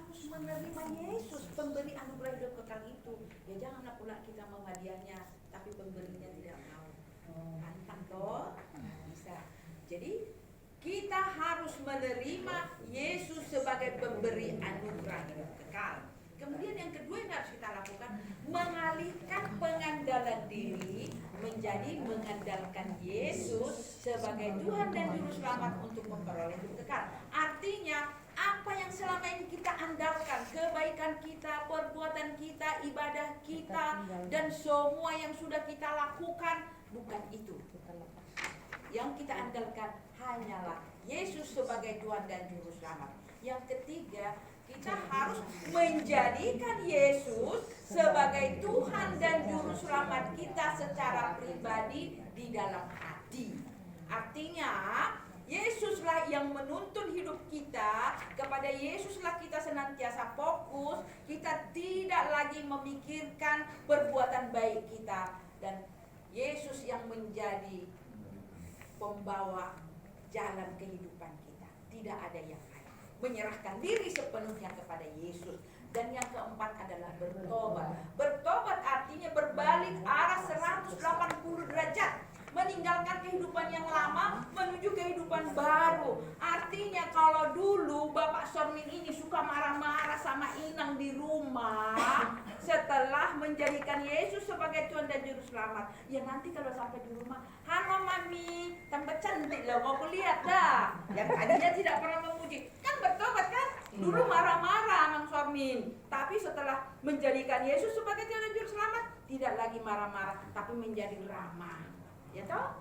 harus menerima Yesus, pemberi anugerah hidup kekal itu. Ya janganlah pula kita mau hadiahnya, tapi pemberinya tidak mau. Pantang toh? Bisa. Jadi kita harus menerima Yesus sebagai pemberi anugerah hidup kekal. Kemudian yang kedua yang harus kita lakukan, mengalihkan pengandalan diri menjadi mengandalkan Yesus sebagai Tuhan dan Juru Selamat untuk memperoleh hidup kekal. Artinya, apa yang selama ini kita andalkan, kebaikan kita, perbuatan kita, ibadah kita, dan semua yang sudah kita lakukan, bukan itu. Yang kita andalkan hanyalah Yesus sebagai Tuhan dan Juru Selamat. Yang ketiga, kita harus menjadikan Yesus sebagai Tuhan dan Juru Selamat kita secara pribadi di dalam hati. Artinya, Yesuslah yang menuntun hidup kita, kepada Yesuslah kita senantiasa fokus, kita tidak lagi memikirkan perbuatan baik kita, dan Yesus yang menjadi pembawa jalan kehidupan kita. Tidak ada yang lain. Menyerahkan diri sepenuhnya kepada Yesus. Dan yang keempat adalah bertobat. Bertobat artinya berbalik arah 180 derajat. Meninggalkan kehidupan yang lama menuju kehidupan baru. Artinya kalau dulu Bapak Sormin ini suka marah-marah sama Inang di rumah, setelah menjadikan Yesus sebagai Tuhan dan Juru Selamat, ya nanti kalau sampai di rumah, halo mami, tambah cantik loh, mau lihat dah. Yang tadinya tidak pernah memuji, kan bertobat kan? Dulu marah-marah Mang Sormin, tapi setelah menjadikan Yesus sebagai Tuhan dan Juru Selamat, tidak lagi marah-marah, tapi menjadi ramah. Ya toh?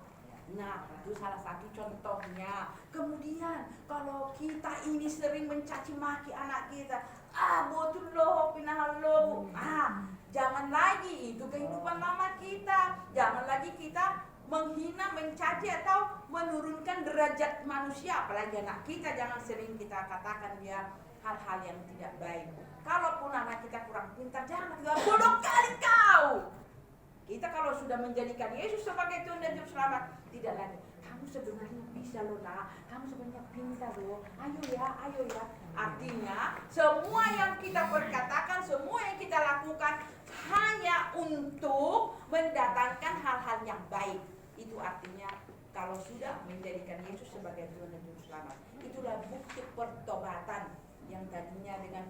Nah, itu salah satu contohnya. Kemudian kalau kita ini sering mencaci maki anak kita, botul loh, pinahal loh, jangan lagi, itu kehidupan lama kita. Jangan lagi kita menghina, mencaci atau menurunkan derajat manusia, apalagi anak kita. Jangan sering kita katakan dia hal-hal yang tidak baik. Kalaupun anak kita kurang pintar, jangan kita bodoh kali kau. Kita kalau sudah menjadikan Yesus sebagai Tuhan dan Juru Selamat, tidak lagi, kamu sebenarnya bisa loh nak, kamu sebenarnya pintar loh, ayo ya. Artinya semua yang kita perkatakan, semua yang kita lakukan hanya untuk mendatangkan hal-hal yang baik. Itu artinya kalau sudah menjadikan Yesus sebagai Tuhan dan Juru Selamat, itulah bukti pertobatan. Yang tadinya dengan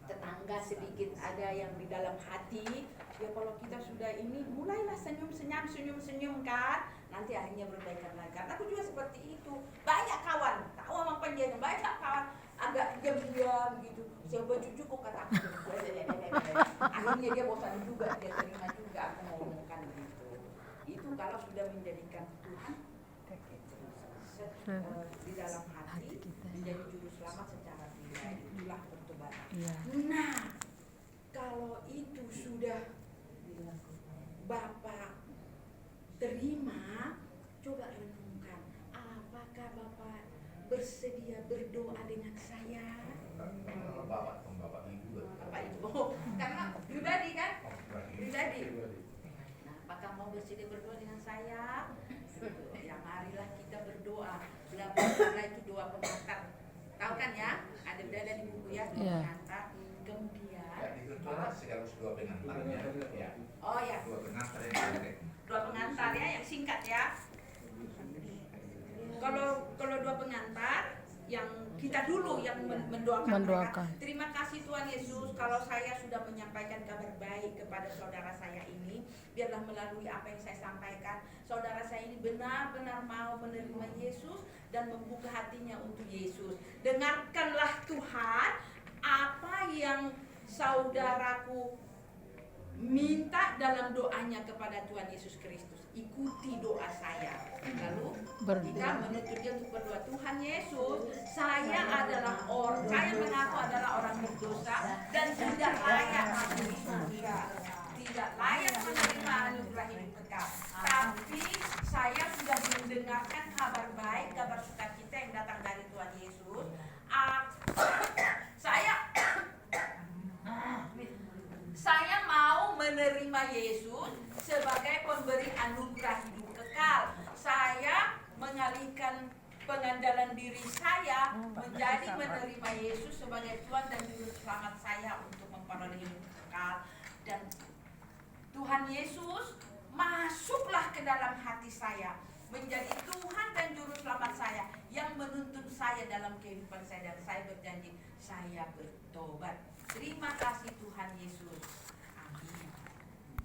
tetangga sedikit ada yang di dalam hati, ya kalau kita sudah ini mulailah senyum kan, nanti akhirnya berbaikan lagi. Karena aku juga seperti itu, banyak kawan tahu sama penjajah, banyak kawan agak diam-diam gitu, saya baju cukup kata aku, akhirnya dia bosan juga, dia terima juga aku ngomongkan gitu. Itu kalau sudah menjadikan Tuhan di dalam hati, menjadi Juru Selamat secara pribadi, itulah pertobatan. Nah, kalau itu sudah Bapak terima, coba renungkan, apakah Bapak bersedia berdoa dengan saya? Bapak Ibu, karena pribadi kan? Pribadi. Nah, apakah mau bersedia berdoa dengan saya? Ya, marilah kita berdoa. Bela itu doa pengantar. Tahu kan ya? Ada di buku ya, doa pengantar. Kemudian itu segala dua pengantarnya ya. Oh ya. Dua pengantar yang pendek. Dua pengantar ya, yang singkat ya. Kalau dua pengantar yang kita dulu yang mendoakan. Mereka. Terima kasih Tuhan Yesus, kalau saya sudah menyampaikan kabar baik kepada saudara saya ini, biarlah melalui apa yang saya sampaikan, saudara saya ini benar-benar mau menerima Yesus dan membuka hatinya untuk Yesus. Dengarkanlah Tuhan apa yang saudaraku minta dalam doanya kepada Tuhan Yesus Kristus. Ikuti doa saya. Lalu kita menuntut dia untuk berdoa, Tuhan Yesus, saya mengaku adalah orang berdosa dan tidak layak masuk surga, tidak layak menerima anugerah hidup kekal. Tapi saya sudah mendengarkan kabar baik, kabar sukacita yang datang dari Tuhan Yesus. Saya mau menerima Yesus sebagai pemberi anugerah hidup kekal. Saya mengalihkan pengandalan diri saya Jadi menerima Yesus sebagai Tuhan dan Juru Selamat saya untuk memperoleh hidup kekal. Dan Tuhan Yesus masuklah ke dalam hati saya, menjadi Tuhan dan Juru Selamat saya, yang menuntun saya dalam kehidupan saya. Dan saya berjanji, saya bertobat. Terima kasih Tuhan Yesus.